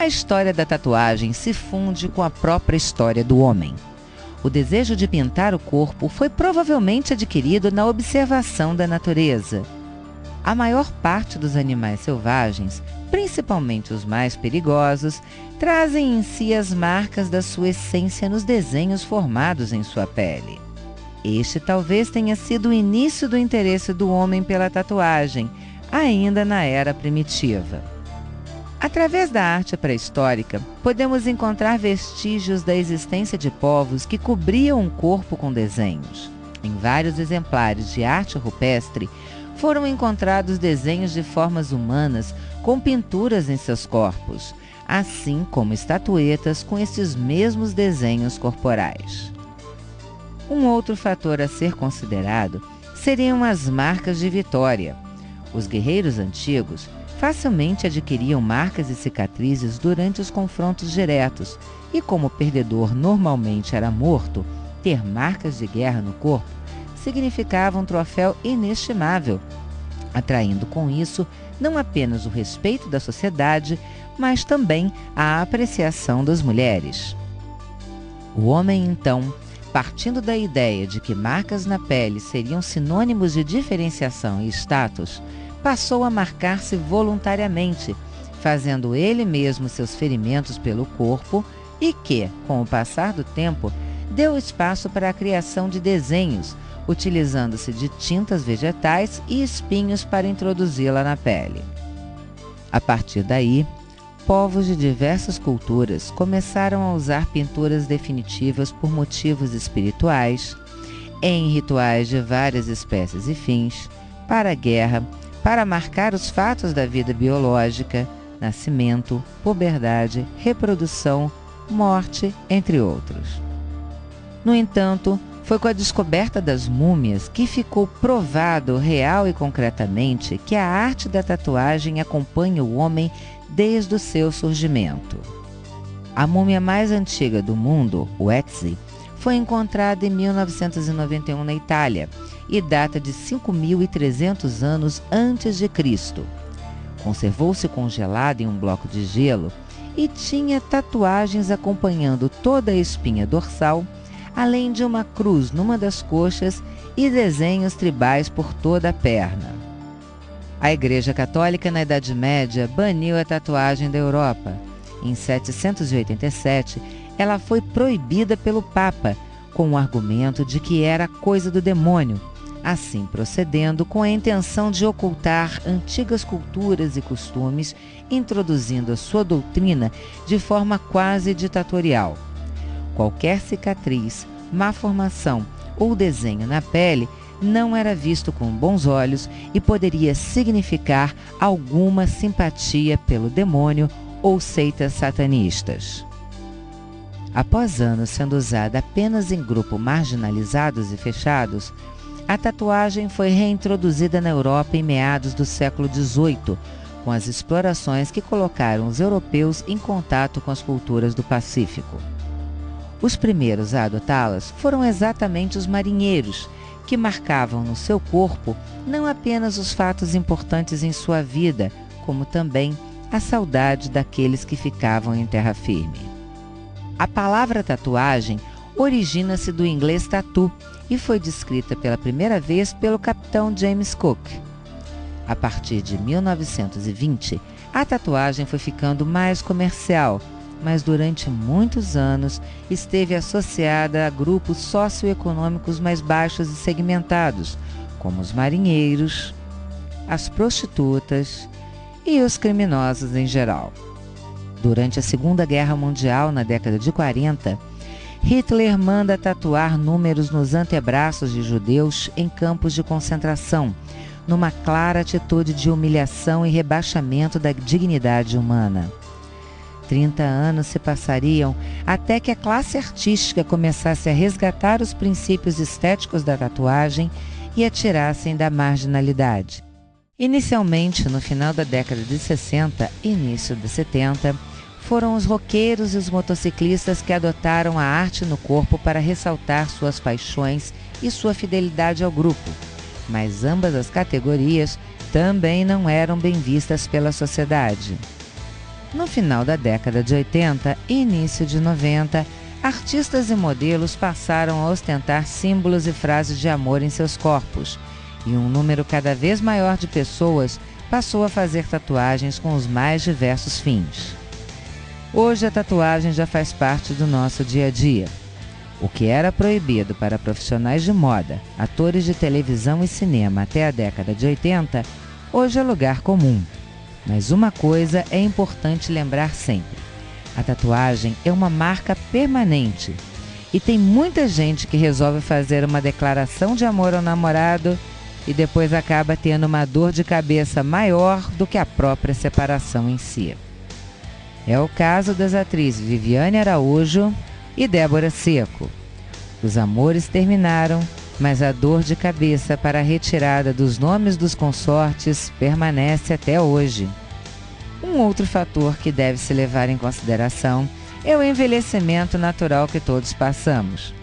A história da tatuagem se funde com a própria história do homem. O desejo de pintar o corpo foi provavelmente adquirido na observação da natureza. A maior parte dos animais selvagens, principalmente os mais perigosos, trazem em si as marcas da sua essência nos desenhos formados em sua pele. Este talvez tenha sido o início do interesse do homem pela tatuagem, ainda na era primitiva. Através da arte pré-histórica, podemos encontrar vestígios da existência de povos que cobriam o corpo com desenhos. Em vários exemplares de arte rupestre, foram encontrados desenhos de formas humanas com pinturas em seus corpos, assim como estatuetas com esses mesmos desenhos corporais. Um outro fator a ser considerado seriam as marcas de vitória. Os guerreiros antigos facilmente adquiriam marcas e cicatrizes durante os confrontos diretos, e como o perdedor normalmente era morto, ter marcas de guerra no corpo significava um troféu inestimável, atraindo com isso não apenas o respeito da sociedade, mas também a apreciação das mulheres. O homem, então, partindo da ideia de que marcas na pele seriam sinônimos de diferenciação e status, passou a marcar-se voluntariamente, fazendo ele mesmo seus ferimentos pelo corpo e que, com o passar do tempo, deu espaço para a criação de desenhos, utilizando-se de tintas vegetais e espinhos para introduzi-la na pele. A partir daí, povos de diversas culturas começaram a usar pinturas definitivas por motivos espirituais, em rituais de várias espécies e fins, para a guerra, para marcar os fatos da vida biológica, nascimento, puberdade, reprodução, morte, entre outros. No entanto, foi com a descoberta das múmias que ficou provado real e concretamente que a arte da tatuagem acompanha o homem desde o seu surgimento. A múmia mais antiga do mundo, o Exi, foi encontrada em 1991 na Itália e data de 5.300 anos antes de Cristo. Conservou-se congelada em um bloco de gelo e tinha tatuagens acompanhando toda a espinha dorsal, além de uma cruz numa das coxas e desenhos tribais por toda a perna. A Igreja Católica, na Idade Média, baniu a tatuagem da Europa. Em 787, ela foi proibida pelo Papa, com o argumento de que era coisa do demônio, assim procedendo com a intenção de ocultar antigas culturas e costumes, introduzindo a sua doutrina de forma quase ditatorial. Qualquer cicatriz, má formação ou desenho na pele não era visto com bons olhos e poderia significar alguma simpatia pelo demônio ou seitas satanistas. Após anos sendo usada apenas em grupos marginalizados e fechados, a tatuagem foi reintroduzida na Europa em meados do século XVIII, com as explorações que colocaram os europeus em contato com as culturas do Pacífico. Os primeiros a adotá-las foram exatamente os marinheiros, que marcavam no seu corpo não apenas os fatos importantes em sua vida, como também a saudade daqueles que ficavam em terra firme. A palavra tatuagem origina-se do inglês tattoo e foi descrita pela primeira vez pelo capitão James Cook. A partir de 1920, a tatuagem foi ficando mais comercial, mas durante muitos anos esteve associada a grupos socioeconômicos mais baixos e segmentados, como os marinheiros, as prostitutas e os criminosos em geral. Durante a Segunda Guerra Mundial, na década de 40, Hitler manda tatuar números nos antebraços de judeus em campos de concentração, numa clara atitude de humilhação e rebaixamento da dignidade humana. 30 anos se passariam até que a classe artística começasse a resgatar os princípios estéticos da tatuagem e a tirassem da marginalidade. Inicialmente, no final da década de 60 e início de 70, foram os roqueiros e os motociclistas que adotaram a arte no corpo para ressaltar suas paixões e sua fidelidade ao grupo, mas ambas as categorias também não eram bem vistas pela sociedade. No final da década de 80 e início de 90, artistas e modelos passaram a ostentar símbolos e frases de amor em seus corpos, e um número cada vez maior de pessoas passou a fazer tatuagens com os mais diversos fins. Hoje a tatuagem já faz parte do nosso dia a dia. O que era proibido para profissionais de moda, atores de televisão e cinema até a década de 80, hoje é lugar comum. Mas uma coisa é importante lembrar sempre: a tatuagem é uma marca permanente. E tem muita gente que resolve fazer uma declaração de amor ao namorado e depois acaba tendo uma dor de cabeça maior do que a própria separação em si. É o caso das atrizes Viviane Araújo e Débora Seco. Os amores terminaram, mas a dor de cabeça para a retirada dos nomes dos consortes permanece até hoje. Um outro fator que deve se levar em consideração é o envelhecimento natural que todos passamos.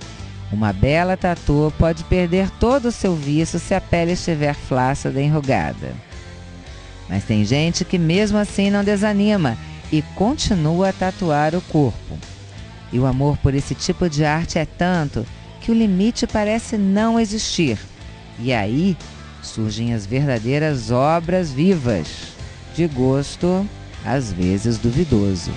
Uma bela tatu pode perder todo o seu viço se a pele estiver flácida e enrugada. Mas tem gente que mesmo assim não desanima e continua a tatuar o corpo. E o amor por esse tipo de arte é tanto que o limite parece não existir. E aí surgem as verdadeiras obras vivas, de gosto às vezes duvidoso.